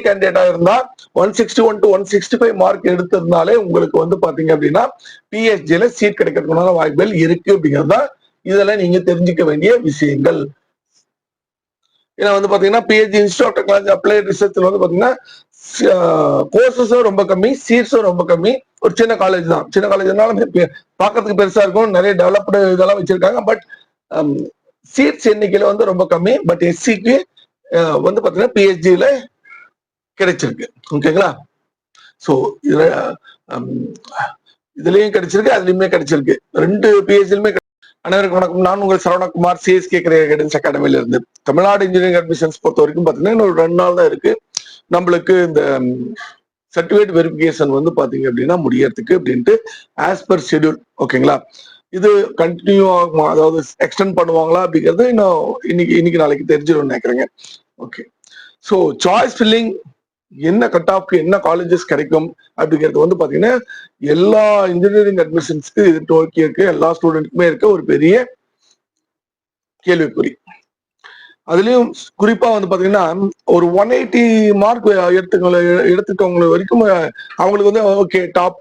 கேண்டிடேட்டா இருந்தா 161 to 165 mark எடுத்திருந்தாலே உங்களுக்கு வந்து பாத்தீங்க அப்படின்னா பிஹெச்டில சீட் கிடைக்கிறதுக்கான வாய்ப்புகள் இருக்கு அப்படிங்கிறதா இதெல்லாம் நீங்க தெரிஞ்சுக்க வேண்டிய விஷயங்கள். ஏன்னா வந்து பாத்தீங்கன்னா PhD institute of technology applied ரிசர்ச்ல வந்து பாத்தீங்கன்னா கோர்சஸும் ரொம்ப கம்மி, சீட்ஸும் ரொம்ப கம்மி. ஒரு சின்ன காலேஜ் தான். சின்ன காலேஜ்னால பாக்குறதுக்கு பெருசா இருக்கும், நிறைய டெவலப்டு இதெல்லாம் வச்சிருக்காங்க. பட் சீட்ஸ் எண்ணிக்கையில வந்து ரொம்ப கம்மி. பட் எஸ்சிக்கு வந்து பாத்தீங்கன்னா பிஹெச்டில கிடைச்சிருக்கு. ஓகேங்களா? சோ இதுலயும் கிடைச்சிருக்கு, அதுலயுமே கிடைச்சிருக்கு. ரெண்டு பிஹெச்டிலுமே. அனைவருக்கும் வணக்கம். நான் உங்கள் சரவணகுமார், சிஎஸ்கே கரியர் கைடன்ஸ் அகாடமில இருந்து. தமிழ்நாடு இன்ஜினியரிங் அட்மிஷன்ஸ் பொறுத்த வரைக்கும் பாத்தீங்கன்னா இன்னொரு 2 நாள் தான் இருக்கு நம்மளுக்கு இந்த சர்டிபிகேட் வெரிஃபிகேஷன் வந்து பாத்தீங்க அப்படின்னா முடியறதுக்கு அப்படின்ட்டு ஆஸ் பர் ஷெட்யூல். ஓகேங்களா? இது கண்டினியூ ஆகுமா, அதாவது எக்ஸ்டெண்ட் பண்ணுவாங்களா அப்படிங்கிறது இன்னும் இன்னைக்கு நாளைக்கு தெரிஞ்சிடும் நினைக்கிறேங்க. ஓகே. ஸோ சாய்ஸ் ஃபில்லிங் என்ன கட் ஆஃப்க்கு என்ன காலேஜஸ் கிடைக்கும் அப்படிங்கிறது வந்து பாத்தீங்கன்னா எல்லா இன்ஜினியரிங் அட்மிஷன்ஸ்க்கு இது நோக்கி இருக்கு, எல்லா ஸ்டூடெண்ட்க்குமே இருக்க ஒரு பெரிய கேள்விக்குறி. அதுலயும் குறிப்பா வந்து பாத்தீங்கன்னா ஒரு 180 மார்க் எடுத்துக்கவங்க வரைக்கும் அவங்களுக்கு வந்து ஓகே டாப்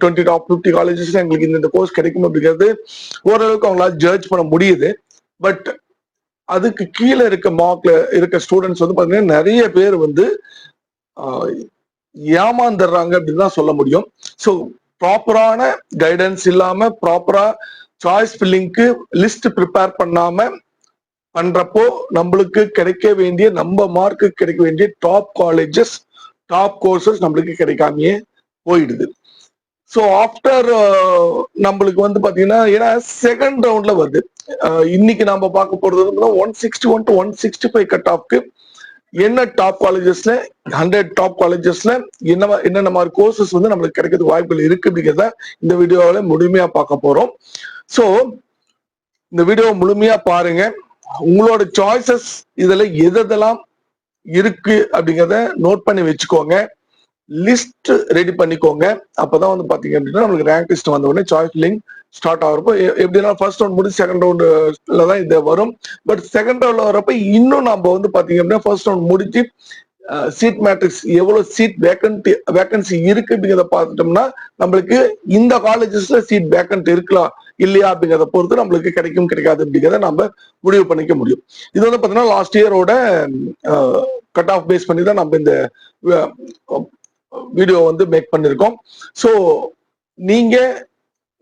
20 டாப் 50 காலேஜஸ் எங்களுக்கு இந்த கோர்ஸ் கிடைக்கும் அப்படிங்கிறது ஓரளவுக்கு அவங்களால ஜட்ஜ் பண்ண முடியுது. பட் அதுக்கு கீழே இருக்க மார்க்ல இருக்க ஸ்டூடெண்ட்ஸ் வந்து பாத்தீங்கன்னா நிறைய பேர் வந்து ஏமாந்துடுறாங்க அப்படின்னு தான் சொல்ல முடியும். ஸோ ப்ராப்பரான கைடன்ஸ் இல்லாம ப்ராப்பரா சாய்ஸ் ஃபில்லிங்க்கு லிஸ்ட் ப்ரிப்பேர் பண்ணாம பண்றப்போ நம்மளுக்கு கிடைக்க வேண்டிய, நம்ம மார்க்கு கிடைக்க வேண்டிய டாப் காலேஜஸ், டாப் கோர்சஸ் நம்மளுக்கு கிடைக்காமையே போயிடுது. ஸோ ஆஃப்டர் நம்மளுக்கு வந்து பாத்தீங்கன்னா ஏன்னா செகண்ட் ரவுண்ட்ல வருது. இன்னைக்கு நம்ம பார்க்க போறது 161 to 165 கட் ஆஃப்க்கு என்ன டாப் காலேஜஸ்ல 100 டாப் காலேஜஸ்ல என்னென்ன மாதிரி கோர்சஸ் வந்து நம்மளுக்கு கிடைக்கிறதுக்கு வாய்ப்புகள் இருக்கு அப்படிங்கிறத இந்த வீடியோவில முழுமையா பார்க்க போறோம். ஸோ இந்த வீடியோ முழுமையா பாருங்க. உங்களோட சாய்ஸஸ் இதுல எதெல்லாம் இருக்கு அப்படிங்கிறத நோட் பண்ணி வச்சுக்கோங்க, லிஸ்ட் ரெடி பண்ணிக்கோங்க. அப்பதான் வந்து பாத்தீங்க அப்படின்னா நம்மளுக்கு ரேங்க் லிஸ்ட் வந்த உடனே சாய்ஸ் ஃபில்லிங் ஸ்டார்ட் ஆகிறப்போ எப்படின்னா ஃபர்ஸ்ட் ரவுண்ட் முடிச்சு செகண்ட் ரவுண்ட்ல தான் இது வரும். பட் செகண்ட் ரவுண்ட்ல வரப்ப இன்னும் நம்ம வந்து பாத்தீங்க அப்படின்னா ஃபர்ஸ்ட் ரவுண்ட் முடிச்சு சீட் மேட்ரிக்ஸ் எவ்வளவு சீட் வேகன்சி இருக்கு அப்படிங்கிறத பார்த்துட்டோம்னா நம்மளுக்கு இந்த காலேஜஸ்ல சீட் வேகன்ட் இருக்கலாம் இல்லையா அப்படிங்கிறத பொறுத்து நம்மளுக்கு கிடைக்கும் கிடைக்காது அப்படிங்கிறத நம்ம முடிவு பண்ணிக்க முடியும். இது வந்து பாத்தீங்கன்னா லாஸ்ட் இயரோட கட் ஆஃப் பேஸ் பண்ணி தான் நம்ம இந்த வீடியோ வந்து மேக் பண்ணிருக்கோம். ஸோ நீங்க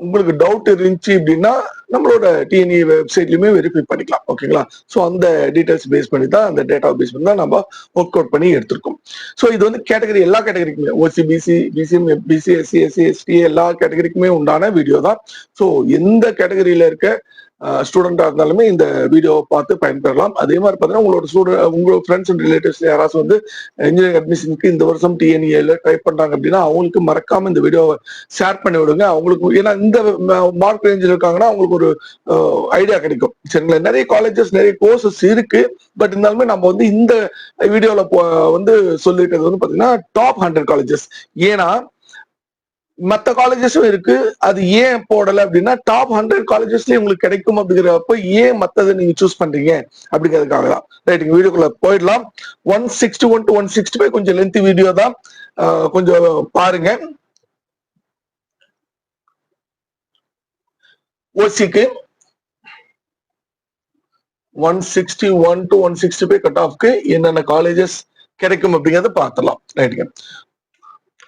உங்களுக்கு டவுட் இருந்துச்சு அப்படின்னா நம்மளோட டிஎன்இ வெப்சைட்லயுமே வெரிஃபை பண்ணிக்கலாம். ஓகேங்களா? ஸோ அந்த டீடைல்ஸ் பேஸ் பண்ணி தான், அந்த டேட்டா பேஸ் பண்ணி தான் நம்ம ஒர்க் அவுட் பண்ணி எடுத்திருக்கோம். ஸோ இது வந்து கேட்டகரி, எல்லா கேட்டகரிக்குமே OC, BC, BCM, BC, SC, SC, ST எல்லா கேட்டகரிக்குமே உண்டான வீடியோ தான். ஸோ எந்த கேட்டகரியில இருக்க ஸ்டூடெண்டா இருந்தாலுமே இந்த வீடியோவை பார்த்து பயன்பெறலாம். அதே மாதிரி பார்த்தீங்கன்னா உங்களோட ஃப்ரெண்ட்ஸ் அண்ட் ரிலேட்டிவ்ஸ் யாராச்சும் வந்து இன்ஜினியரிங் அட்மிஷனுக்கு இந்த வருஷம் டிஎன்இல ட்ரை பண்றாங்க அப்படின்னா அவங்களுக்கு மறக்காம இந்த வீடியோவை ஷேர் பண்ணி விடுங்க. அவங்களுக்கு ஏன்னா இந்த மார்க் ரேஞ்சில் இருக்காங்கன்னா அவங்களுக்கு ஒரு ஐடியா கிடைக்கும். சரிங்களா? நிறைய காலேஜஸ், நிறைய கோர்சஸ் இருக்கு. பட் இருந்தாலுமே நம்ம வந்து இந்த வீடியோல வந்து சொல்லிருக்கிறது வந்து பாத்தீங்கன்னா டாப் 100 காலேஜஸ். ஏன்னா மற்ற காலேஜஸும் இருக்கு, அது ஏன் போடல அப்படின்னா டாப் 100 காலேஜஸ்லயே உங்களுக்கு கிடைக்கும் அப்படிங்கிறப்ப ஏன் மத்ததை நீங்க சூஸ் பண்றீங்க அப்படிங்கிறதுக்காக தான். ரைட், வீடியோக்குள்ள போயிடலாம். 161 to 165 கொஞ்சம் லென்த் வீடியோ தான், கொஞ்சம் பாருங்க. ஓசிக்கு 161 to 165 கட் ஆஃப்க்கு என்னென்ன காலேஜஸ் கிடைக்கும் அப்படிங்கறத பார்த்தலாம். ரைட்டுங்க.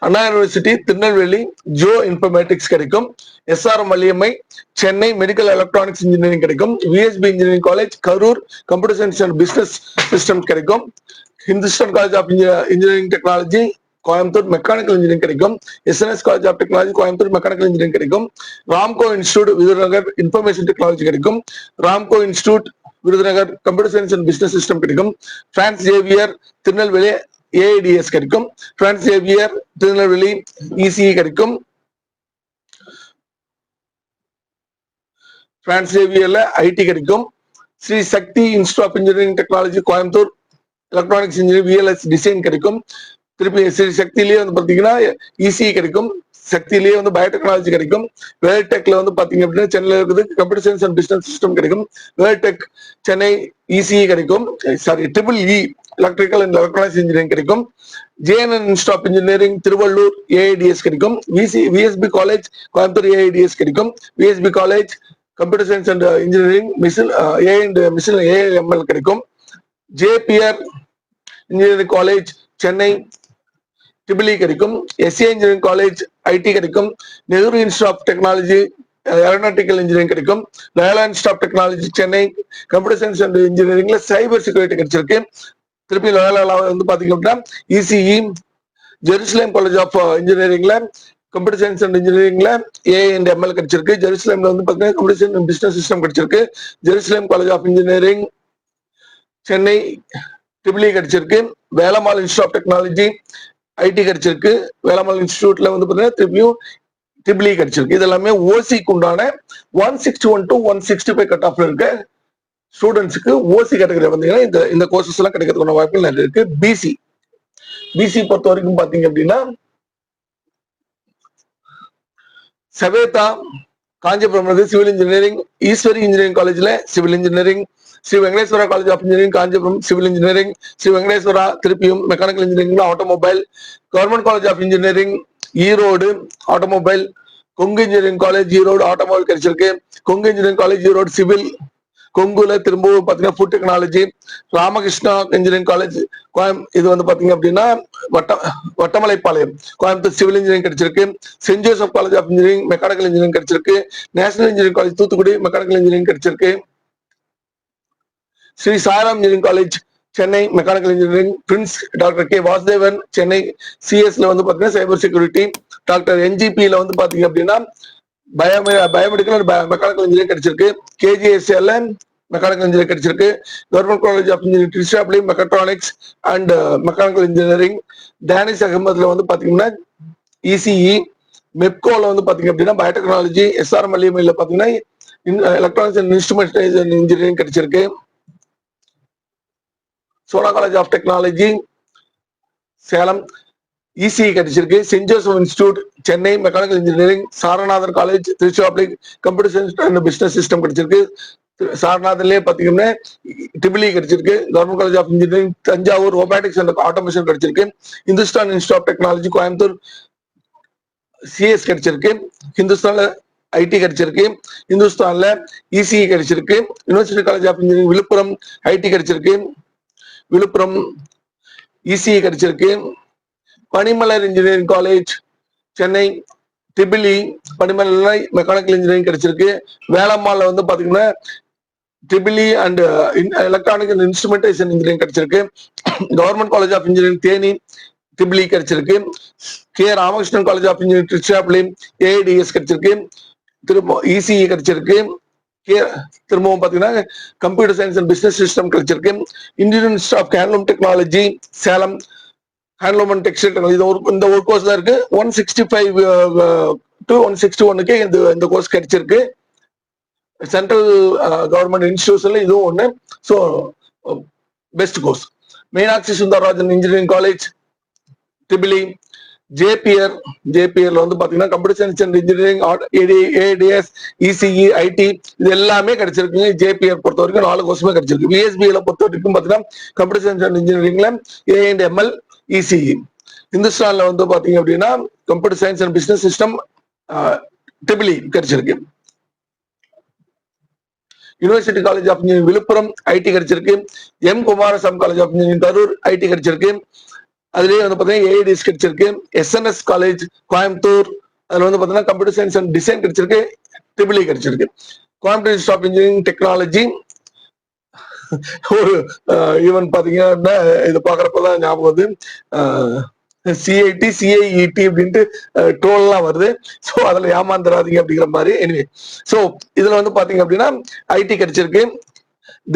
Anna university Tirunelveli geo informatics கிடைக்கும். SRM Valliammai Chennai medical electronics engineering கிடைக்கும். VSB engineering college Karur computer science and business system கிடைக்கும். Hindustan college of engineering technology Coimbatore mechanical engineering கிடைக்கும். SNS college of technology Coimbatore mechanical engineering கிடைக்கும். Ramco institute Virudhunagar information technology கிடைக்கும். Ramco institute Virudhunagar computer science and business system கிடைக்கும். Francis Xavier Tirunelveli AIDS கிடைக்கும். Francis Xavier Tirunelveli ECE கிடைக்கும். France ஜேவியர்ல IT கிடைக்கும். Sri Sakthi institute of engineering technology Coimbatore electronics engineering VLS design கிடைக்கும். திருப்பி ஸ்ரீ சக்திலேயே வந்து பாத்தீங்கன்னா இசிஇ கிடைக்கும். சக்தியிலேயே வந்து பயோடெக்னாலஜி கிடைக்கும். வேர்டெக்ல வந்து பாத்தீங்க அப்படின்னா சென்னையில இருக்குது computer science and business system கிடைக்கும். வேர்டெக் சென்னை இசிஇ கிடைக்கும். Sorry triple E electrical and electronics engineering கிடைக்கும். JNN institute of engineering Tiruvallur AIDS கிடைக்கும். விஎஸ்பி காலேஜ் கோயம்புத்தூர் ஏஐடிஎஸ் கிடைக்கும். VSB college computer science and engineering machine A and machine AML கிடைக்கும். JPR engineering college Chennai triple E கிடைக்கும். SA engineering college IT கிடைக்கும். Nehru institute of technology aeronautical engineering கிடைக்கும். Loyola institute of technology Chennai computer science and இன்ஜினியரிங்ல cyber security கிடைச்சிருக்கு. திருப்பி Loyola வந்து பாத்தீங்க அப்படின்னா இசிஇ ஜெருசலேம் காலேஜ் ஆஃப் இன்ஜினியரிங்ல கம்ப்யூட்டர் சயின்ஸ் அண்ட் இன்ஜினியரிங்ல ஏ அண்ட் எம்எல் கிடைச்சிருக்கு. ஜெருசலேம்ல வந்து பாத்தீங்கன்னா computer science and business system கிடைச்சிருக்கு. Jerusalem college of engineering Chennai triple E கிடைச்சிருக்கு. Velammal institute of technology IT கிடைச்சிருக்கு. வேலம்மாள் இன்ஸ்டிடியூட்ல வந்து பாத்தீங்கன்னா திருப்பியும் ட்ரிபிள் இ கிடைச்சிருக்கு. இது எல்லாமே ஓசிக்கு உண்டான 161 to 165 கட் ஆஃப்ல இருக்க ஸ்டூடெண்ட்ஸுக்கு ஓசி கேட்டகரி வந்தீங்கன்னா இந்த கோர்சஸ் எல்லாம் கிடைக்கிறதுக்கான வாய்ப்புகள் நிறைய இருக்கு. பிசி பொறுத்த வரைக்கும் பாத்தீங்க அப்படின்னா Saveetha Kanchipuram civil engineering, Easwari engineering காலேஜ்ல civil engineering, Sri Venkateswara college of engineering Kanchipuram civil engineering, Sri Venkateswara திருப்பியும் மெக்கானிக்கல் இன்ஜினியரிங்ல automobile, government college of engineering Erode automobile, Kongu engineering college Erode automobile கிடைச்சிருக்கு. Kongu engineering college Erode civil, கொங்குல திரும்பவும் பாத்தீங்கன்னா food technology, Ramakrishna engineering college இது வந்து பாத்தீங்க அப்படின்னா வட்டமலைப்பாளையம் கோயம்புத்தூர் சிவில் இன்ஜினியரிங் கிடைச்சிருக்கு. Saint Joseph college of engineering mechanical engineering கிடைச்சிருக்கு. National engineering college Thoothukudi mechanical engineering கிடைச்சிருக்கு. Sri Sairam engineering college Chennai mechanical engineering, Prince doctor K Vasudevan Chennai சிஎஸ்ல வந்து பாத்தீங்கன்னா சைபர் செக்யூரிட்டி, டாக்டர் என்ஜிபில வந்து பாத்தீங்க அப்படின்னா பயோமெடிக்கல் அண்ட் மெக்கானிக்கல் இன்ஜினியரிங் கிடைச்சிருக்கு. கேஜிஎஸ்எல்ல மெக்கானிக்கல் இன்ஜினியரிங் கிடைச்சிருக்கு. கவர்மெண்ட் காலேஜ் ஆஃப் இன்ஜினியரிங் ட்ரிஷாப்லி mechatronics and mechanical engineering. Danish அகமதுல வந்து பாத்தீங்கன்னா இசிஇ, மெப்கோல வந்து பாத்தீங்க அப்படின்னா பயோடெக்னாலஜி, எஸ்ஆர்எம்எல்இல பாத்தீங்கன்னா எலக்ட்ரானிக்ஸ் அண்ட் இன்ஸ்ட்ருமெண்டேஷன் இன்ஜினியரிங் கிடைச்சிருக்கு. Sona college of technology Salem ECE கிடைச்சிருக்கு. Saint Joseph institute Chennai mechanical engineering, Saranathan college Tiruchirappalli computer science and business system கிடைச்சிருக்கு. சாரநாதன்லயே பாத்தீங்கன்னா ட்ரிபிள் இ கிடைச்சிருக்கு. Government college of engineering Thanjavur robotics and automation கிடைச்சிருக்கு. Hindustan institute of technology Coimbatore CS கிடைச்சிருக்கு. ஹிந்துஸ்தான்ல IT கிடைச்சிருக்கு. இந்துஸ்தான்ல இசிஇ கிடைச்சிருக்கு. University college of engineering Villupuram IT கிடைச்சிருக்கு. விழுப்புரம் இசிஇ கிடைச்சிருக்கு. Panimalar engineering college Chennai triple E பனிமலர் மெக்கானிக்கல் இன்ஜினியரிங் கிடைச்சிருக்கு. வேலம்மாள்ல வந்து பாத்தீங்கன்னா triple E and electronic and instrumentation engineering கிடைச்சிருக்கு. Government college of engineering Theni triple E கிடைச்சிருக்கு. K Ramakrishnan college of engineering Tiruchirappalli AIDS கிடைச்சிருக்கு. திரும்ப இசிஇ கிடைச்சிருக்கு. திரும்பவும் பாத்தீங்கன்னா computer science and business system கிடைச்சிருக்கு. Indian institute of handloom technology Salem handloom and textile technology இந்த ஒரு கோர்ஸ் தான் இருக்கு. 165 to 161க்கு இந்த கோர்ஸ் கிடைச்சிருக்கு. சென்ட்ரல் கவர்மெண்ட் இன்ஸ்டிடியூஷன்ல இதுவும் ஒண்ணு. So best course. Meenakshi Sundararajan engineering college triple E, ஜேபிஆர்ல வந்து பாத்தீங்கன்னா computer science and engineering ADS ECE IT இது எல்லாமே கிடைச்சிருக்குங்க. ஜேபிஆர் பொறுத்த வரைக்கும் 4 கோர்ஸுமே கிடைச்சிருக்கு. விஎஸ்பில பொறுத்த வரைக்கும் பாத்தீங்கன்னா கம்ப்யூட்டர் சயின்ஸ் அண்ட் இன்ஜினியரிங்ல ஏ அண்ட் எம்எல் இசிஇ. இந்துஸ்தான்ல வந்து பாத்தீங்க அப்படின்னா computer science and business system triple E கிடைச்சிருக்கு. University college of engineering Villupuram IT கிடைச்சிருக்கு. M Kumarasamy college of engineering Karur IT கிடைச்சிருக்கு. அதுலயே வந்து பாத்தீங்கன்னா ஏஐடிஎஸ் கிடைச்சிருக்கு. எஸ்என்எஸ் காலேஜ் கோயம்புத்தூர் அதுல வந்து பாத்தீங்கன்னா கம்ப்யூட்டர் சயின்ஸ் அண்ட் டிசைன் கிடைச்சிருக்கு. ட்ரிபிள் இ கிடைச்சிருக்கு. Coimbatore institute of engineering technology ஒரு ஈவன் பாத்தீங்கன்னா இது பாக்குறப்பதான் ஞாபகம் வந்து சிஐடி சிஐஇடி அப்படின்ட்டு டோல்லாம் வருது. ஸோ அதுல ஏமாந்துடாதீங்க அப்படிங்கிற மாதிரி. எனிவே ஸோ இதுல வந்து பாத்தீங்க அப்படின்னா ஐடி கிடைச்சிருக்கு.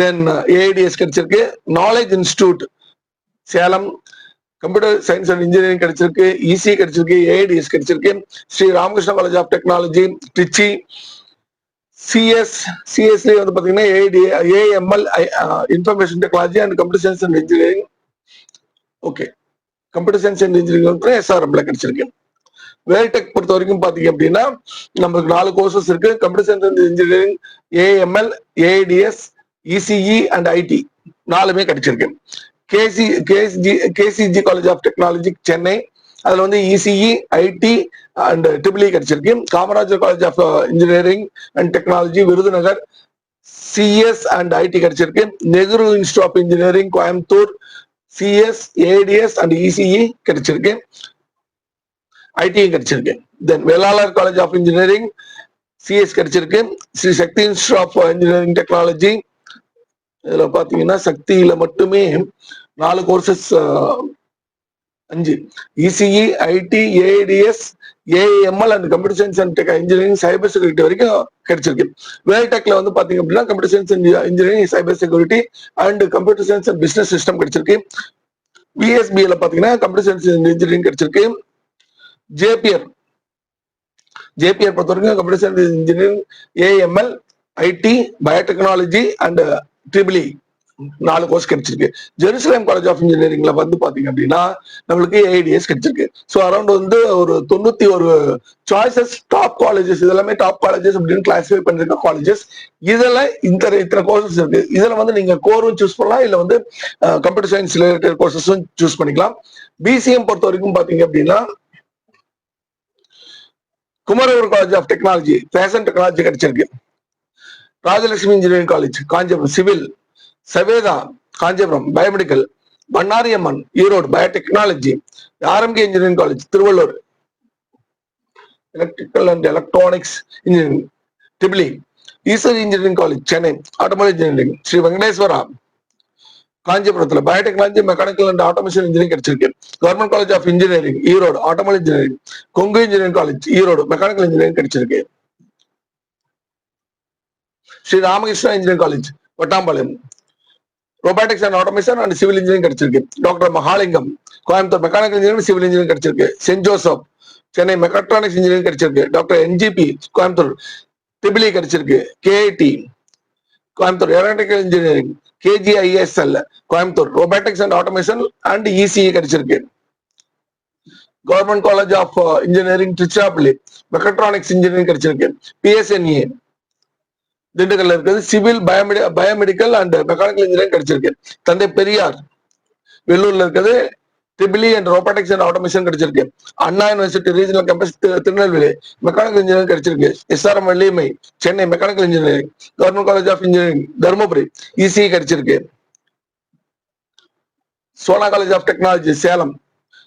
தென் ஏஐடிஎஸ் கிடைச்சிருக்கு. Knowledge institute Salem computer science and engineering கிடைச்சிருக்கு. இசி கிடைச்சிருக்கு. ஏஐடிஎஸ் கிடைச்சிருக்கு. Sri Ramakrishna college of technology Trichy சிஎஸ்ல வந்து பாத்தீங்கன்னா AML information technology and computer science and engineering. Okay, computer science and engineering எஸ்ஆர்எம்ல கிடைச்சிருக்கு. வேல்டெக் பொறுத்த வரைக்கும் பாத்தீங்க அப்படின்னா நமக்கு 4 கோர்சஸ் இருக்கு. Computer science engineering, AML, ADS, ECE and IT 4மே கிடைச்சிருக்கு. KCG college of technology Chennai, அதுல வந்து இசிஇ, ஐடி அண்ட் ட்ரிபிள் கிடைச்சிருக்கு. Kamarajar college of engineering and technology Virudhunagar, CS and IT கிடைச்சிருக்கு. Nehru institute of engineering Coimbatore, CS, ADS and ECE கிடைச்சிருக்கு. ஐடியும் கிடைச்சிருக்கு. Then Velalar college of engineering, CS கிடைச்சிருக்கு. Sri Sakthi institute of engineering technology, இதுல பாத்தீங்கன்னா சக்தியில மட்டுமே 4 courses 5, ECE, ID, ADS, AML and computer science and engineering, cyber security வரைக்கும் கிடைச்சிருக்கு. வேல்டெக்ல வந்து பாத்தீங்க அப்படின்னா computer science engineering, cyber security and computer science and business system கிடைச்சிருக்கு. விஎஸ்பில பாத்தீங்கன்னா கம்ப்யூட்டர் சயின்ஸ் இன்ஜினியரிங் கிடைச்சிருக்கு. ஜேபிஆர் பொறுத்த வரைக்கும் computer science engineering, AML, IT, biotechnology and triple 4 course கிடைச்சிருக்கு. ஜெருசலேம் காலேஜ் ஆஃப் இன்ஜினியரிங்ல வந்து பாத்தீங்க அப்படின்னா நம்மளுக்கு ஏடிஎஸ் கிடைச்சிருக்கு. ஸோ அரௌண்ட் வந்து ஒரு 91 சாய்ஸஸ், டாப் காலேஜஸ், இதெல்லாமே டாப் காலேஜஸ் அப்படின்னு கிளாசிஃபை பண்ணிருக்க காலேஜஸ். இதுல இத்தனை கோர்சஸ் இருக்கு. இதுல வந்து நீங்க கோரும் சூஸ் பண்ணலாம், இல்ல வந்து கம்ப்யூட்டர் சயின்ஸ் ரிலேட்டட் கோர்சஸும் சூஸ் பண்ணிக்கலாம். பிசிஎம் பொறுத்த வரைக்கும் பாத்தீங்க அப்படின்னா Kumaraguru college of technology, fashion technology கிடைச்சிருக்கு. Rajalakshmi engineering college Kanchipuram, civil, Saveetha Kanchipuram, biomedical, Bannariamman Erode, biotechnology, RMK engineering college Tiruvallur, electrical and electronics engineering, triple Easwari engineering college Chennai, automobile engineering, Sri Venkateswara காஞ்சிபுரத்துல, biotechnology, mechanical and automation engineering கிடைச்சிருக்கு. Government college of engineering Erode, automobile engineering, Kongu engineering college Erode, mechanical engineering கிடைச்சிருக்கு. Sri Ramakrishna engineering college Vattampalayam, robotics and automation and civil engineering கிடைச்சிருக்கு. Doctor Mahalingam Coimbatore, mechanical engineering, civil engineering கிடைச்சிருக்கு. Saint Joseph Chennai, mechatronics engineering கிடைச்சிருக்கு. Doctor NGP Coimbatore, triple கிடைச்சிருக்கு. KIT Coimbatore, aeronautical engineering, KGISL Coimbatore, robotics and automation and ECE கிடைச்சிருக்கு. Government college of engineering Tiruchirappalli, mechatronics engineering கிடைச்சிருக்கு. PSNA திண்டுக்கல்ல இருக்குது. Civil, biomedical and mechanical engineering கிடைச்சிருக்கு. தந்தை பெரியார் வெள்ளூர்ல இருக்குது. Triple and robotics and automation கிடைச்சிருக்கு. Anna university regional campus Tirunelveli, mechanical engineering கிடைச்சிருக்கு. SRM Valliammai Chennai, mechanical engineering. Government college of engineering Dharmapuri, ECE கிடைச்சிருக்கு. Sona college of technology Salem,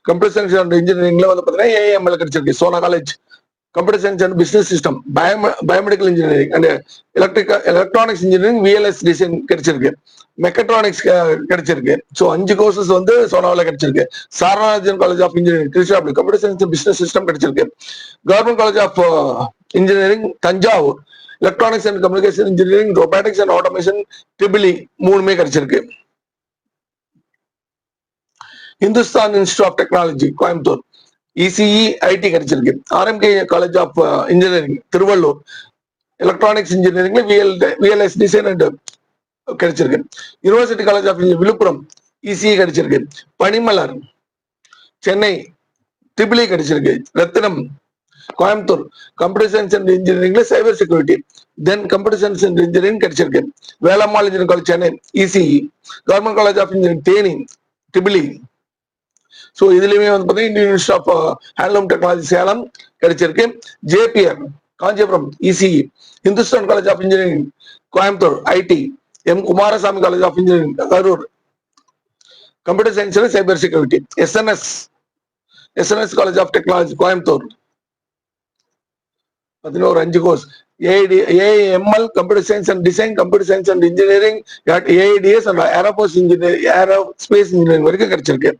computer science and இன்ஜினியரிங்ல வந்து பாத்தீங்கன்னா ஏஎம்எல் கிடைச்சிருக்கு. Sona college computer science and business system, biomedical engineering and electronics engineering, VLS design கிடைச்சிருக்கு. Mechatronics கிடைச்சிருக்கு. So 5 courses வந்து சோனாவில் கிடைச்சிருக்கு. Saranathan college of engineering Tiruchirappalli, computer science business system கிடைச்சிருக்கு. Government college of engineering Thanjavur, electronics and communication engineering, robotics and automation, triple 3மே கிடைச்சிருக்கு. Hindustan institute of technology Coimbatore, ECE, IT கிடைச்சிருக்கு. RMK college of engineering Tiruvallur, electronics இன்ஜினியரிங்ல VLS design and கிடைச்சிருக்கு. University college of Villupuram, ECE கிடைச்சிருக்கு. Panimalar Chennai, triple கிடைச்சிருக்கு. Rathinam Coimbatore, computer science and இன்ஜினியரிங்ல cyber security, then computer science and engineering கிடைச்சிருக்கு. Velammal engineering college Chennai, ECE. Government college of engineering Theni, triple. So இதுலயுமே வந்து பார்த்தீங்கன்னா Indian institute of handloom technology Salem கிடைச்சிருக்கு. JPR Kanchipuram, ECE. Hindustan college of engineering Coimbatore, IT. M Kumarasamy college of engineering Karur, computer science and cyber security. SNS college of technology Coimbatore, பார்த்தீங்கன்னா ஒரு 5 course. AML computer science and design, computer science and engineering, AIDS and aerospace engineering வரைக்கும் கிடைச்சிருக்கு.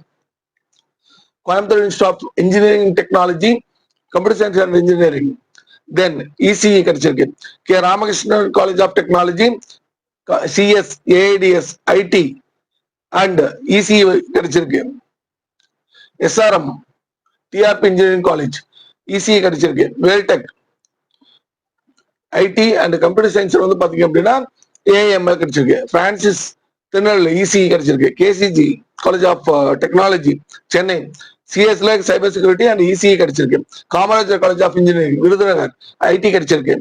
Coimbatore institute of engineering technology, computer science and engineering, then ECE கிடைச்சிருக்கு. K Ramakrishnan college of technology, CS, AIDS, ID and ECE கிடைச்சிருக்கு. SRM TRP engineering college, ECE கிடைச்சிருக்கு. Veltech IT and computer science வந்து பாத்தீங்க அப்படின்னா AML கிடைச்சிருக்கு. Francis Tirunelveli, ECE கிடைச்சிருக்கு. KCG college of technology Chennai, சிஎஸ்ல cyber security and ECE கிடைச்சிருக்கு. Kamarajar college of engineering Virudhunagar IT கிடைச்சிருக்கு.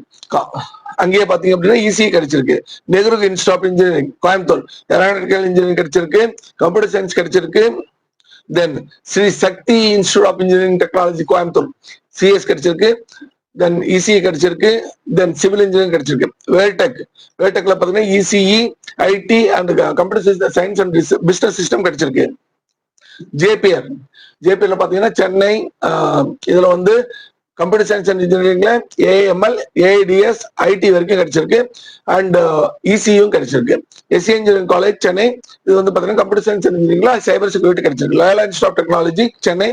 அங்கேயே பாத்தீங்க அப்படின்னா இசிஇ கிடைச்சிருக்கு. Nehru institute of engineering Coimbatore aeronautical engineering கிடைச்சிருக்கு. கம்ப்யூட்டர் சயின்ஸ் கிடைச்சிருக்கு. Then Sri Sakthi institute of engineering technology Coimbatore CS கிடைச்சிருக்கு. தென் இசிஇ கிடைச்சிருக்கு. தென் சிவில் இன்ஜினியரிங் கிடைச்சிருக்கு. வேல்டெக்ல பாத்தீங்கன்னா ECE IT and computer science and business system கிடைச்சிருக்கு. ஜேபிஆர்ல பாத்தீங்கன்னா சென்னை, இதுல வந்து கம்ப்யூட்டர் சயின்ஸ் அண்ட் இன்ஜினியரிங்ல ஏஎம்எல் ஏடிஎஸ் ஐடி வரைக்கும் கிடைச்சிருக்கு. அண்ட் இசியும் கிடைச்சிருக்கு. எஸ்சி இன்ஜினியரிங் காலேஜ் சென்னை, இது வந்து பாத்தீங்கன்னா கம்ப்யூட்டர் சயின்ஸ் அண்ட் இன்ஜினியரிங்ல சைபர் செக்யூரிட்டி கிடைச்சிருக்கு. Loyola institute of technology Chennai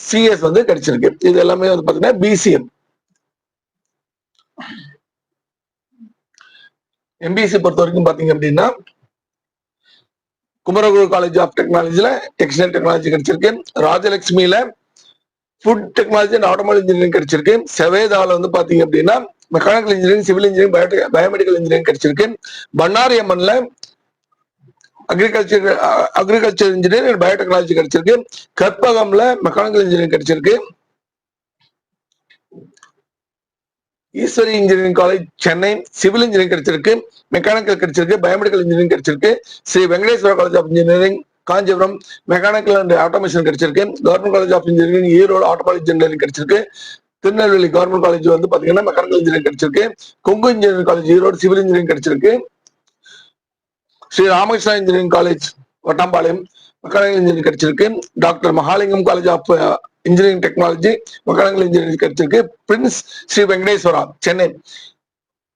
CS வந்து கிடைச்சிருக்கு. இது எல்லாமே வந்து பாத்தீங்கன்னா பிசிஎம். எம்பிசி பொறுத்த வரைக்கும் பாத்தீங்க அப்படின்னா குமரகுரு காலேஜ் ஆஃப் டெக்னாலஜில டெக்ஸ்டைல் டெக்னாலஜி கிடைச்சிருக்கு. ராஜலட்சுமியில food technology and automobile engineering கிடைச்சிருக்கு. செவேதாவில் வந்து பாத்தீங்க அப்படின்னா mechanical engineering, civil engineering, biomedical engineering கிடைச்சிருக்கு. பண்ணாரி அம்மன்ல அக்ரிகல்ச்சர் இன்ஜினியரிங் அண்ட் பயோடெக்னாலஜி கிடைச்சிருக்கு. கற்பகம்ல மெக்கானிக்கல் இன்ஜினியரிங் கிடைச்சிருக்கு. Easwari engineering college Chennai civil engineering கிடைச்சிருக்கு. மெக்கானிக்கல் கிடைச்சிருக்கு. பயோமெடிக்கல் இன்ஜினியரிங் கிடைச்சிருக்கு. Sri Venkateswara college of engineering Kanchipuram mechanical and automation கிடைச்சிருக்கு. Government college of engineering Erode automobile engineering கிடைச்சிருக்கு. திருநெல்வேலி கவர்மெண்ட் காலேஜ் வந்து பாத்தீங்கன்னா மெக்கானிக்கல் இன்ஜினியரிங் கிடைச்சிருக்கு. Kongu engineering college Erode civil engineering கிடைச்சிருக்கு. Sri Ramakrishna engineering college Vattampalayam mechanical engineering கிடைச்சிருக்கு. Doctor Mahalingam college of engineering technology mechanical engineering கிடைச்சிருக்கு. Prince Sri Venkateswara Chennai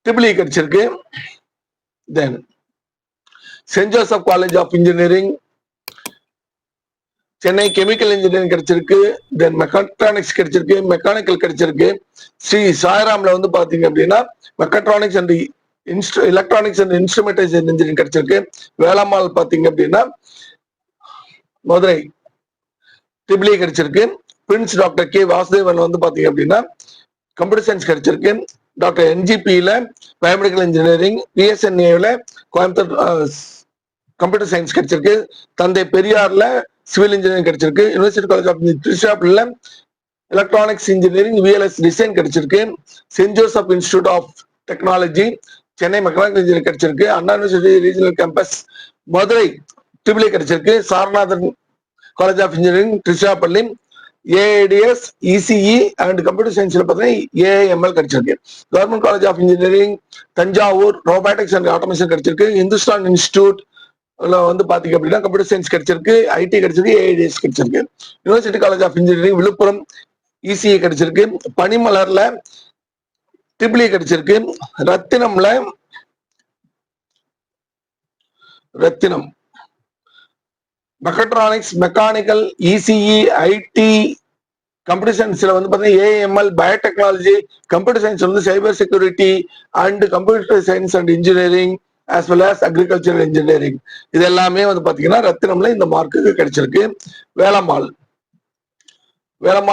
triple E கிடைச்சிருக்கு. Then saint Joseph college of engineering Chennai chemical engineering கிடைச்சிருக்கு. Then mechatronics கிடைச்சிருக்கு. Mechanical கிடைச்சிருக்கு. ஸ்ரீ சாய்ராம்ல வந்து பாத்தீங்க அப்படின்னா mechatronics and electronics and instrumentation engineering கிடைச்சிருக்கு. வேளாமால் பாத்தீங்க அப்படின்னா மதுரை ட்ரிபிள் இ கிடைச்சிருக்கு. பிரின்ஸ் டாக்டர் கே வாசுதேவன் வந்து பாத்தீங்க அப்படின்னா கம்ப்யூட்டர் சயின்ஸ் கிடைச்சிருக்கு. டாக்டர் என்ஜிபியில பயோமெடிக்கல் இன்ஜினியரிங், பிஎஸ்என்ஏல கோயம்புத்தூர் கம்ப்யூட்டர் சயின்ஸ் கிடைச்சிருக்கு. தந்தை பெரியார்ல சிவில் இன்ஜினியரிங் கிடைச்சிருக்கு. யூனிவர்சிட்டி காலேஜ் ஆஃப் திருச்சிராப்பள்ளியில எலக்ட்ரானிக்ஸ் இன்ஜினியரிங் விஎல்எஸ் டிசைன் கிடைச்சிருக்கு. Saint Joseph institute of technology Chennai mechanical engineering கிடைச்சிருக்கு. Anna university regional campus Madurai triple E கிடைச்சிருக்கு. Saranathan college of engineering Tiruchirappalli AIDS ECE and computer சயின்ஸ்ல பார்த்தீங்கன்னா ஏஐஎம்எல் கிடைச்சிருக்கு. Government college of engineering Thanjavur robotics and automation கிடைச்சிருக்கு. Hindustan institute வந்து பாத்தீங்க அப்படின்னா கம்ப்யூட்டர் சயின்ஸ் கிடைச்சிருக்கு. ஐடி கிடைச்சிருக்கு. ஏஐடிஎஸ் கிடைச்சிருக்கு. University college of engineering Villupuram ECE கிடைச்சிருக்கு. பனிமலர்ல ட்ரிபிள் இ கிடைச்சிருக்கு. Rathinam mechatronics mechanical ECE IT computer சயின்ஸ்ல வந்து பாத்தீங்கன்னா ஏஎம்எல் பயோடெக்னாலஜி கம்ப்யூட்டர் சயின்ஸ் வந்து cyber security and computer science and engineering as well as agricultural engineering இது எல்லாமே வந்து பாத்தீங்கன்னா ரத்தினம்ல இந்த மார்க்குக்கு கிடைச்சிருக்கு. Velammal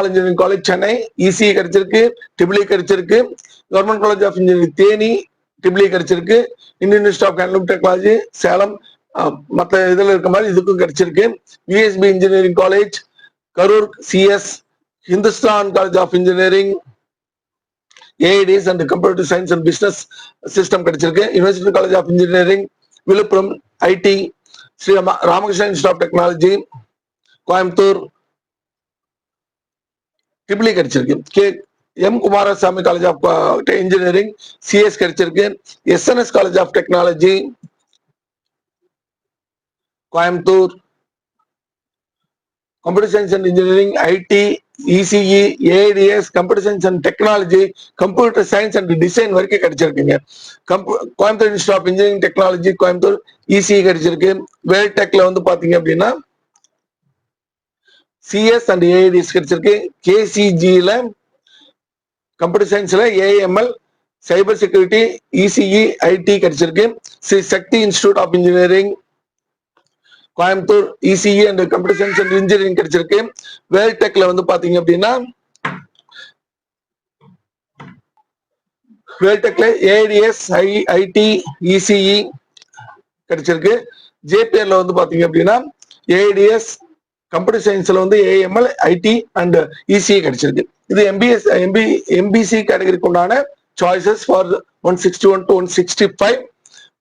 engineering college Chennai ECE கிடைச்சிருக்கு. ட்ரிபிள் இ கிடைச்சிருக்கு. Government college of engineering Theni triple E கிடைச்சிருக்கு. Indian institute of handloom technology Salem மற்ற இதுல இருக்க மாதிரி இதுக்கும் கிடைச்சிருக்கு. VSB engineering college Karur CS Hindustan college of engineering AIDS and computer science and business system கிடைச்சிருக்கு. University college of engineering Villupuram IT Sri Ramakrishna institute of technology Coimbatore triple E கிடைச்சிருக்கு. K M Kumarasamy college of engineering CS கிடைச்சிருக்கு. SNS college of technology Coimbatore computer science and engineering IT ECE ADS computer science and technology computer science and design வரைக்கும் கிடைச்சிருக்குங்க. Coimbatore institute of engineering technology Coimbatore ECE கிடைச்சிருக்கு. வேல்டெக்ல வந்து பாத்தீங்க அப்படின்னா CS and ADS கிடைச்சிருக்கு. கேசிஜில கம்ப்யூட்டர் சயின்ஸ்ல AML cyber security ECE IT கிடைச்சிருக்கு. Sri Sakthi institute of engineering Coimbatore ECE and computer science and engineering கிடைச்சிருக்கு. வேல்டெக்ல வந்து பாத்தீங்க அப்படின்னா வேல்டெக்ல ஏடிஎஸ் ஐடி இசிஇ கிடைச்சிருக்கு. ஜேபிஆர்ல வந்து பாத்தீங்க அப்படின்னா ஏடிஎஸ் கம்ப்யூட்டர் சயின்ஸ்ல வந்து ஏஎம்எல், ஐடி அண்ட் இசிஏ கிடைச்சிருக்கு. இது எம்பிசி கேட்டகரிக்கு உண்டான சாய்ஸஸ் ஃபார் 161 to 165.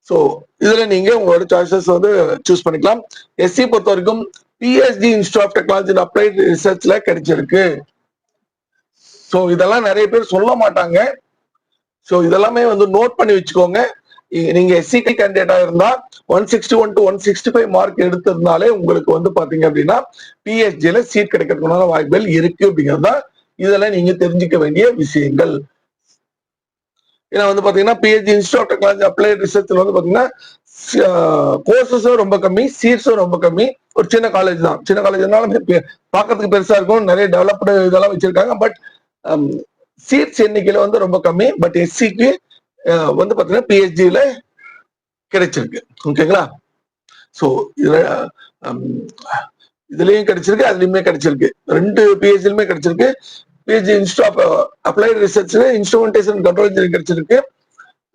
ஸோ இதுல நீங்க உங்களோட சாய்ஸஸ் வந்து சூஸ் பண்ணிக்கலாம். எஸ்சி பொறுத்த வரைக்கும் PhD institute of technology and applied ரிசர்ச்ல கிடைச்சிருக்கு. ஸோ இதெல்லாம் நிறைய பேர் சொல்ல மாட்டாங்க. ஸோ இதெல்லாமே வந்து நோட் பண்ணி வச்சுக்கோங்க. நீங்க எஸ்சிக்கு கேண்டிடேட்டா இருந்தா 161 to 165 மார்க் எடுத்திருந்தாலே உங்களுக்கு வந்து பாத்தீங்க அப்படின்னா பிஹெச்டில சீட் கிடைக்கிறதுக்கான வாய்ப்புகள் இருக்கு அப்படிங்கிறதா இதெல்லாம் நீங்க தெரிஞ்சுக்க வேண்டிய விஷயங்கள். ஏன்னா வந்து பாத்தீங்கன்னா PhD institute of technology applied ரிசர்ச்ல வந்து பாத்தீங்கன்னா கோர்சஸும் ரொம்ப கம்மி, சீட்ஸும் ரொம்ப கம்மி. ஒரு சின்ன காலேஜ் தான். சின்ன காலேஜ்னால பாக்கிறதுக்கு பெருசா இருக்கும், நிறைய டெவலப்டு இதெல்லாம் வச்சிருக்காங்க. பட் சீட்ஸ் எண்ணிக்கையில வந்து ரொம்ப கம்மி. பட் எஸ்சிக்கு வந்து பாத்தீங்கன்னா பிஹெச்டில கிடைச்சிருக்கு. ஓகேங்களா? சோ இதுலயும் கிடைச்சிருக்கு, அதுலயுமே கிடைச்சிருக்கு. 2 பிஹெச்டிலுமே கிடைச்சிருக்கு. பிஹெச்டி இன்ஸ்டியூட் ஆஃப் அப்ளைட் ரிசர்ச்ல இன்ஸ்ட்ருமெண்டேஷன் கண்ட்ரோல் இன்ஜினியரிங் கிடைச்சிருக்கு.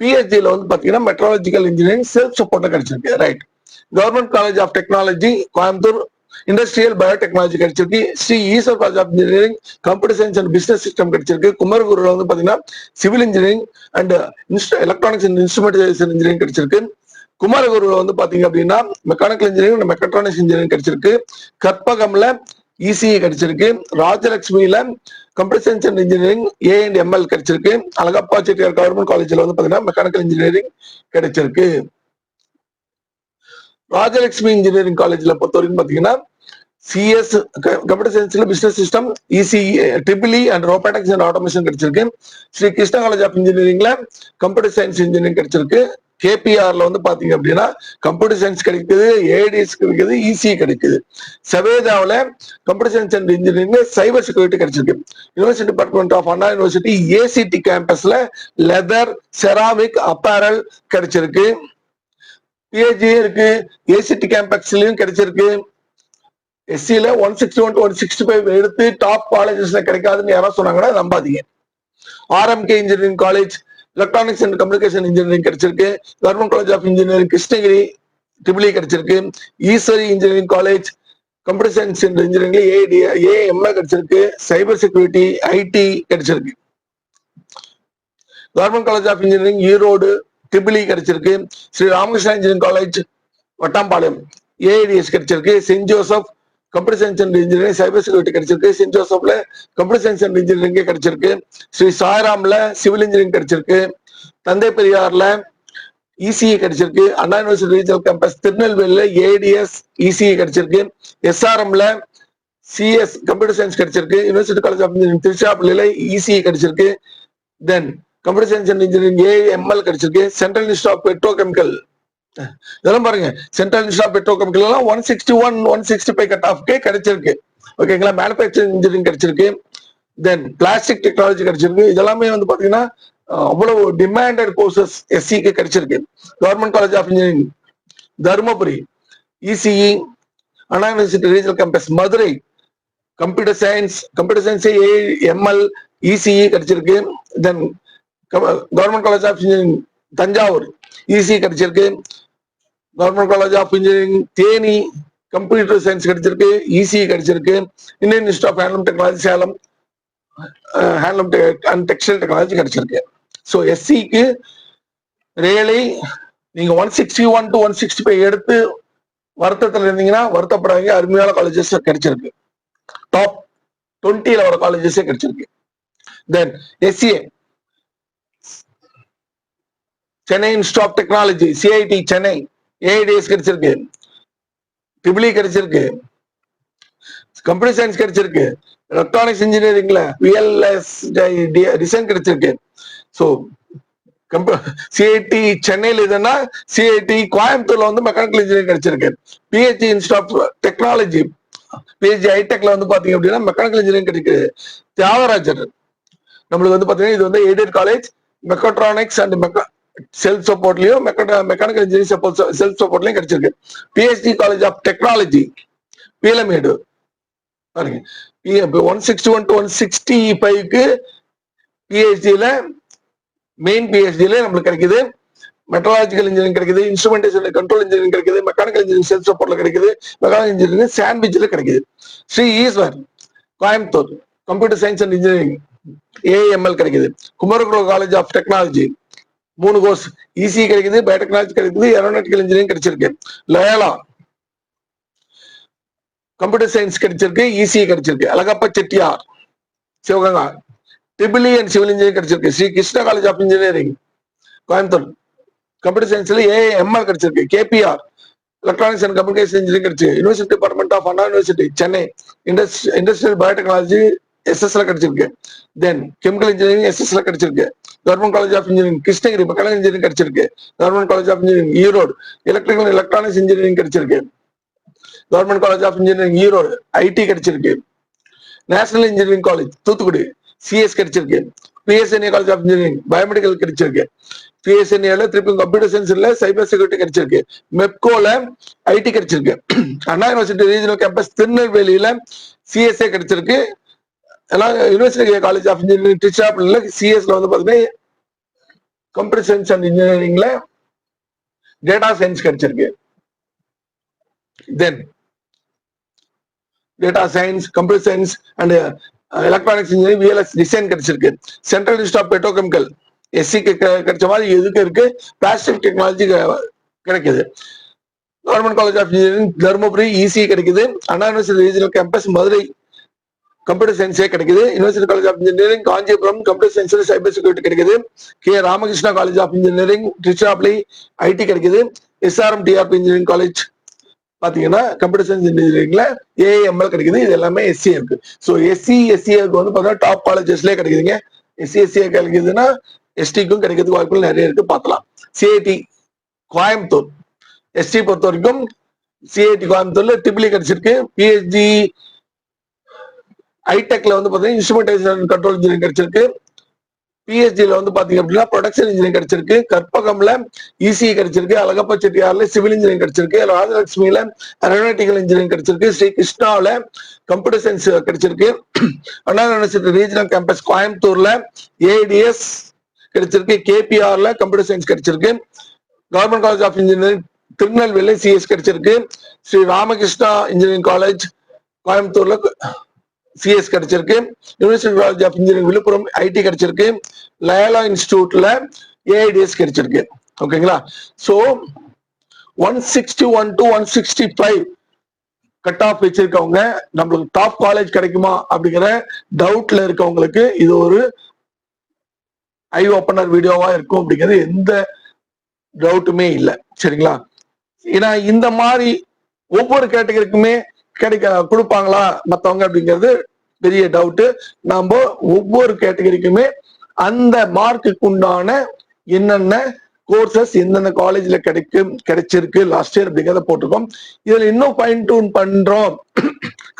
பிஹெச்டில வந்து பாத்தீங்கன்னா மெட்ராலஜிக்கல் இன்ஜினியரிங் செல்ஃப் சப்போர்ட் கிடைச்சிருக்கு. Right. Government college of technology Coimbatore industrial biotechnology கிடைச்சிருக்கு. Sri Eswar college of engineering computer science and business system கிடைச்சிருக்கு. குமரகுருல வந்து பாத்தீங்கன்னா civil engineering and electronics and instrumentation engineering கிடைச்சிருக்கு. குமாரகுருல வந்து பாத்தீங்க அப்படின்னா mechanical engineering and mechatronics engineering கிடைச்சிருக்கு. கற்பகம்ல இசிஇ கிடைச்சிருக்கு. ராஜலட்சுமியில கம்ப்யூட்டர் சயின்ஸ் அண்ட் இன்ஜினியரிங் ஏ&எம்எல் கிடைச்சிருக்கு. அழகப்பா செட்டியார் கவர்மெண்ட் காலேஜ்ல வந்து பாத்தீங்கன்னா மெக்கானிக்கல் இன்ஜினியரிங் கிடைச்சிருக்கு. ராஜலட்சுமி இன்ஜினியரிங் காலேஜ்ல பொறுத்த வரைக்கும் பாத்தீங்கன்னா சிஎஸ் கம்ப்யூட்டர் சயின்ஸ்ல business system, ECE, triple E and robotics and automation கிடைச்சிருக்கு. ஸ்ரீ கிருஷ்ணா காலேஜ் ஆஃப் இன்ஜினியரிங்ல கம்ப்யூட்டர் சயின்ஸ் இன்ஜினியரிங் கிடைச்சிருக்கு. கேபிஆர்ல வந்து பாத்தீங்க அப்படின்னா கம்ப்யூட்டர் சயின்ஸ் கிடைக்குது, ஏடிஎஸ் கிடைக்குது, இசிஇ கிடைக்குது. சவேதாவில computer science and engineering cyber security கிடைச்சிருக்கு. University department of Anna university ACT கேம்பஸ்ல லெதர், செராமிக், அப்பேரல் கிடைச்சிருக்கு. பிஹெச்டி இருக்கு, ஏசிடி கேம்பஸ்லயும் கிடைச்சிருக்கு. எஸ்சில 161 to 165 எடுத்து டாப் காலேஜஸ்ல கிடைக்காதுன்னு யாராவது சொன்னாங்கன்னா நம்பாதீங்க. RMK engineering college electronics and communication engineering கிடைச்சிருக்கு. Government college of engineering Krishnagiri triple E கிடைச்சிருக்கு. Easwari engineering college computer science and இன்ஜினியரிங்ல ஏஎம்ஏ கிடைச்சிருக்கு. சைபர் செக்யூரிட்டி, ஐடி கிடைச்சிருக்கு. Government college of engineering Erode triple E கிடைச்சிருக்கு. Sri Ramakrishna engineering college Vattampalayam AIDS கிடைச்சிருக்கு. Saint Joseph computer science and engineering cyber security கிடைச்சிருக்கு. Saint ஜோசப்ல computer science and engineering கிடைச்சிருக்கு. Sri சாய்ராம்ல civil engineering கிடைச்சிருக்கு. தந்தை பெரியார்ல இசிஇ கிடைச்சிருக்கு. அண்ணா யூனிவர்சிட்டி ரீஜனல் கேம்பஸ் திருநெல்வேலியில ஏடிஎஸ் இசிஇ கிடைச்சிருக்கு. எஸ்ஆர்எம்ல சிஎஸ் கம்ப்யூட்டர் சயின்ஸ் கிடைச்சிருக்கு. யூனிவர்சிட்டி காலேஜ் ஆஃப் இன்ஜினியரிங் திருச்சிராப்பள்ளியில இசிஇ கிடைச்சிருக்கு. Then computer science and engineering AML கிடைச்சிருக்கு. சென்ட்ரல் இன்ஸ்டியூட் ஆஃப் பெட்ரோகெமிக்கல் இதெல்லாம் பாருங்க, சென்ட்ரல் இன்ஸ்டியூட் ஆஃப் பெட்ரோகெமிக்கல் எல்லாம் 161 165 கட் ஆஃப்கே கிடைச்சிருக்கு. ஓகேங்களா? மேனுபேக்சரிங் இன்ஜினியரிங் கிடைச்சிருக்கு. தென் பிளாஸ்டிக் டெக்னாலஜி கிடைச்சிருக்கு. இதெல்லாமே வந்து பாத்தீங்கன்னா அவ்வளவு டிமாண்டட் கோர்சஸ் எஸ்சிக்கு கிடைச்சிருக்கு. Government college of engineering Dharmapuri ECE, Anna university regional campus Madurai computer science AML ECE கிடைச்சிருக்கு. Then government college of engineering Thanjavur ECE கிடைச்சிருக்கு. Government college of engineering Theni computer science கிடைச்சிருக்கு, இசிஇ கிடைச்சிருக்கு. Indian institute of handloom technology Salem handloom and textile technology கிடைச்சிருக்கு. So எஸ்சிக்கு really நீங்க 161 to 165 எடுத்து வருத்தத்தில் இருந்தீங்கன்னா வருத்தப்படாதீங்க. அருமையான காலேஜஸ் கிடைச்சிருக்கு. டாப் 20ல வர காலேஜஸே கிடைச்சிருக்கு. Then SCA Chennai institute of technology CIT Chennai AIDS கிடைச்சிருக்கு. ட்ரிபிள்இ கிடைச்சிருக்கு. கம்ப்யூட்டர் சயின்ஸ் கிடைச்சிருக்கு. எலக்ட்ரானிக்ஸ் இன்ஜினியரிங்ல விஎல்எஸ் டிசைன் கிடைச்சிருக்கு. ஸோ சிஐடி சென்னையில் இதுன்னா சிஐடி கோயம்புத்தூர்ல வந்து மெக்கானிக்கல் இன்ஜினியரிங் கிடைச்சிருக்கு. PhD institute of technology PhD ஐடெக்ல வந்து பாத்தீங்க அப்படின்னா மெக்கானிக்கல் இன்ஜினியரிங் கிடைக்குது. தியாகராஜர் நம்மளுக்கு வந்து பாத்தீங்கன்னா இது வந்து aided college mechatronics and self சப்போர்ட்லயும் மெக்கானிக்கல் இன்ஜினியரிங் செல்ஃப் சப்போர்ட்லயும் கிடைச்சிருக்கு. PhD college of technology Peelamedu பாருங்க 161 to 165க்கு பிஹெச்டில மெயின் பிஹெச்டில நம்மளுக்கு கிடைக்குது. மெட்ரலாஜிக்கல் இன்ஜினியரிங் கிடைக்குது, இன்ஸ்ட்ருமெண்டேஷன் கண்ட்ரோல் இன்ஜினியரிங் கிடைக்குது, மெக்கானிக்கல் இன்ஜினியரிங் சேல்ஸ் சப்போர்ட்ல கிடைக்குது, மெக்கானிக்கல் இன்ஜினியரிங் சாண்ட்விச்ல கிடைக்குது. Sri Eswar Coimbatore computer science and engineering AML கிடைக்குது. Kumaraguru college of technology 3 course EC கிடைக்குது, பயோடெக்னாலஜி கிடைக்குது, ஏரோநாட்டிக்கல் இன்ஜினியரிங் கிடைச்சிருக்கு. லயோலா கம்ப்யூட்டர் சயின்ஸ் கிடைச்சிருக்கு, இசி கிடைச்சிருக்கு. Alagappa Chettiar Sivaganga triple and civil engineering கிடைச்சிருக்கு. Sri Krishna college of engineering Coimbatore computer சயின்ஸ்ல ஏஎம்எல் கிடைச்சிருக்கு. KPR electronics and communication engineering கிடைச்சு. University department of Anna university Chennai industrial biotechnology எஸ்எஸ்ல கிடைச்சிருக்கு. தென் கெமிக்கல் இன்ஜினியரிங் எஸ்எஸ்ல கிடைச்சிருக்கு. Government college of engineering Krishnagiri mechanical engineering கிடைச்சிருக்கு. Government college of engineering Erode electrical electronics engineering கிடைச்சிருக்கு. Government college of engineering Erode IT கிடைச்சிருக்கு. National engineering college Thoothukudi CS கிடைச்சிருக்கு. PSNA college of engineering biomedical கிடைச்சிருக்கு. பிஎஸ்என்ஏல திருப்பி கம்ப்யூட்டர் சயின்ஸ்ல சைபர் செக்யூரிட்டி கிடைச்சிருக்கு. மெப்கோல ஐடி கிடைச்சிருக்கு. அண்ணா யூனிவர்சிட்டி ரீஜனல் கேம்பஸ் திருநெல்வேலியில சிஎஸ்ஏ கிடைச்சிருக்கு. யூனிவர்சிட்டி காலேஜ் ஆஃப் இன்ஜினியரிங் திருச்சிராப்பள்ளியில சிஎஸ்ல வந்து பாத்தீங்கன்னா கம்ப்யூட்டர் சயின்ஸ் அண்ட் இன்ஜினியரிங்ல டேட்டா சயின்ஸ் கிடைச்சிருக்கு. Then data science computer science and electronics engineering VLS design கிடைச்சிருக்கு. சென்ட்ரல் இன்ஸ்டியூட் ஆஃப் பெட்ரோகெமிக்கல் எஸ்சிக்கு கிடைச்ச மாதிரி எதுக்கு இருக்கு பிளாஸ்டிக் டெக்னாலஜி கிடைக்குது. Government college of engineering Dharmapuri EC கிடைக்குது. Anna university regional campus Madurai computer சயின்ஸே கிடைக்குது. University college of engineering Kanchipuram computer சயின்ஸ்ல சைபர் செக்யூரிட்டி கிடைக்குது. K Ramakrishna college of engineering Tiruchirappalli IT கிடைக்குது. எஸ்ஆர்எம் டிஆர்பி இன்ஜினியரிங் காலேஜ் பாத்தீங்கன்னா கம்ப்யூட்டர் சயின்ஸ் இன்ஜினியரிங்ல ஏஎம்எல் கிடைக்குது. இது எல்லாமே எஸ்சி இருக்கு. ஸோ எஸ்சிஏக்கு வந்து பார்த்தீங்கன்னா டாப் காலேஜஸ்லேயே கிடைக்குதுங்க. எஸ்சிஏ கிடைக்குதுன்னா எஸ்டிக்கும் கிடைக்கிறதுக்கு வாய்ப்புகள் நிறைய இருக்கு, பார்க்கலாம். சிஐடி கோயம்புத்தூர் எஸ்டி பொறுத்த வரைக்கும் சிஐடி கோயம்புத்தூர்ல ட்ரிபிள் கிடைச்சிருக்கு. பிஹெச்டி ஐடெக்ல வந்து பாத்தீங்கன்னா இன்ஸ்ட்ருமெண்டேஷன் கண்ட்ரோல் இன்ஜினியரிங் கிடைச்சிருக்கு. பிஹெச்டில வந்து பாத்தீங்க அப்படின்னா ப்ரொடக்ஷன் இன்ஜினியரிங் கிடைச்சிருக்கு. கற்பகம்ல இசி கிடைச்சிருக்கு. அழகப்பா செட்டியார்ல சிவில் இன்ஜினியரிங் கிடைச்சிருக்கு. ராஜலட்சுமியில ஏரோநாட்டிக்கல் இன்ஜினியரிங் கிடைச்சிருக்கு. ஸ்ரீ கிருஷ்ணாவில கம்ப்யூட்டர் சயின்ஸ் கிடைச்சிருக்கு. அண்ணா யூனிவர்சிட்டி ரீஜனல் கேம்பஸ் கோயம்புத்தூர்ல ஏடிஎஸ் கிடைச்சிருக்கு. கேபிஆர்ல கம்ப்யூட்டர் சயின்ஸ் கிடைச்சிருக்கு. Government college of engineering Tirunelveli CS கிடைச்சிருக்கு. ஸ்ரீ ராமகிருஷ்ணா இன்ஜினியரிங் காலேஜ் கோயம்புத்தூர்ல சிஎஸ் கிடைச்சிருக்கு. University college of engineering Villupuram IT கிடைச்சிருக்கு. லயோலா இன்ஸ்டிடியூட்ல ஏஐடிஎஸ் கிடைச்சிருக்கு. ஓகேங்களா? சோ 161 to 165 கட் ஆஃப் வச்சிருக்கவங்க நம்மளுக்கு டாப் காலேஜ் கிடைக்குமா அப்படிங்கிற டவுட்ல இருக்கவங்களுக்கு இது ஒரு ஐ ஓப்பனர் வீடியோவா இருக்கும் அப்படிங்கிறது எந்த டவுட்டுமே இல்லை. சரிங்களா? ஏன்னா இந்த மாதிரி ஒவ்வொரு கேட்டகரிக்குமே கொடுப்பாங்களா மத்தவங்க அப்படிங்கிறது பெரிய டவுட். நாம ஒவ்வொரு கேட்டகரிக்குமே அந்த மார்க்குக்கு உண்டான என்னென்ன கோர்சஸ் எந்தெந்த காலேஜ்ல கிடைச்சிருக்கு லாஸ்ட் இயர் அப்படிங்கிறத போட்டிருக்கோம். இதுல இன்னும் ஃபைன் டியூன் பண்றோம்,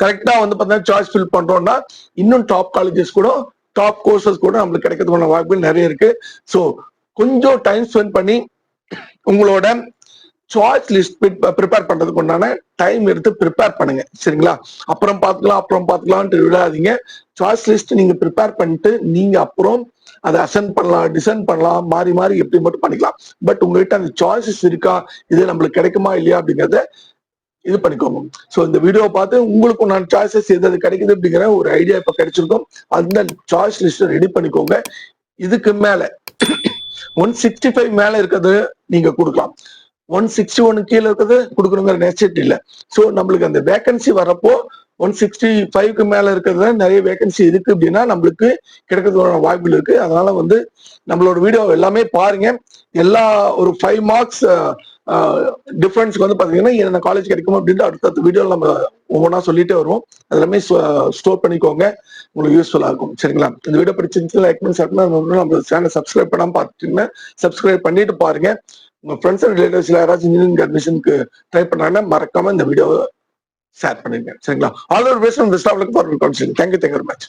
கரெக்டா வந்து பார்த்தீங்கன்னா சாய்ஸ் ஃபில் பண்றோம்னா இன்னும் டாப் காலேஜஸ் கூட டாப் கோர்சஸ் கூட நம்மளுக்கு கிடைக்கிறதுக்கான வாய்ப்புகள் நிறைய இருக்கு. ஸோ கொஞ்சம் டைம் ஸ்பெண்ட் பண்ணி உங்களோட சாய்ஸ் லிஸ்ட் ப்ரிப்பேர் பண்றதுக்கு உண்டான டைம் எடுத்து ப்ரிப்பேர் பண்ணுங்க. சரிங்களா? அப்புறம் பார்த்துக்கலாம்ட்டு விடாதீங்க. சாய்ஸ் லிஸ்ட் நீங்க ப்ரிப்பேர் பண்ணிட்டு நீங்க அப்புறம் அதை அசென்ட் பண்ணலாம், டிசைன் பண்ணலாம், மாறி மாறி எப்படி மட்டும் பண்ணிக்கலாம். பட் உங்ககிட்ட அந்த சாய்ஸஸ் இருக்கா, இது நம்மளுக்கு கிடைக்குமா இல்லையா அப்படிங்கறத இது பண்ணிக்கோங்க. ஸோ இந்த வீடியோவை பார்த்து உங்களுக்கு நான் சாய்ஸஸ் எது கிடைக்குது அப்படிங்கிற ஒரு ஐடியா இப்ப கிடைச்சிருக்கும். அந்த சாய்ஸ் லிஸ்ட் ரெடி பண்ணிக்கோங்க. இதுக்கு மேல 165 மேல இருக்கிறது நீங்க கொடுக்கலாம். 161 கீழே இருக்கிறது கொடுக்கணுங்கிற நெசசிட்டி இல்லை. ஸோ நம்மளுக்கு அந்த வேகன்சி வரப்போ 165க்கு மேல இருக்கிறதுல நிறைய வேகன்சி இருக்கு அப்படின்னா நம்மளுக்கு கிடைக்கிறதுக்கான வாய்ப்புகள் இருக்கு. அதனால வந்து நம்மளோட வீடியோ எல்லாமே பாருங்க. எல்லா ஒரு 5 மார்க்ஸ் டிஃபரன்ஸ்க்கு வந்து பாத்தீங்கன்னா என்ன காலேஜ் கிடைக்கும் அப்படின்ட்டு அடுத்த வீடியோவில் நம்ம ஒவ்வொன்றா சொல்லிட்டே வருவோம். அதெல்லாமே ஸ்டோர் பண்ணிக்கோங்க, உங்களுக்கு யூஸ்ஃபுல்லா இருக்கும். சரிங்களா? இந்த வீடியோ பிடிச்சிருந்துச்சு லைக் பண்ணி நம்ம சேனல் சப்ஸ்கிரைப் பண்ணாம பார்த்துட்டீங்கன்னா சப்ஸ்கிரைப் பண்ணிட்டு பாருங்க. உங்க ஃப்ரெண்ட்ஸ் அண்ட் ரிலேட்டிவ்ஸ்ல யாராச்சும் இன்ஜினியரிங் அட்மிஷனுக்கு ட்ரை பண்ணாங்கன்னா மறக்காம இந்த வீடியோவை ஷேர் பண்ணிருங்க. சரிங்களா? All over best from the staff for counselling. Thank you very much.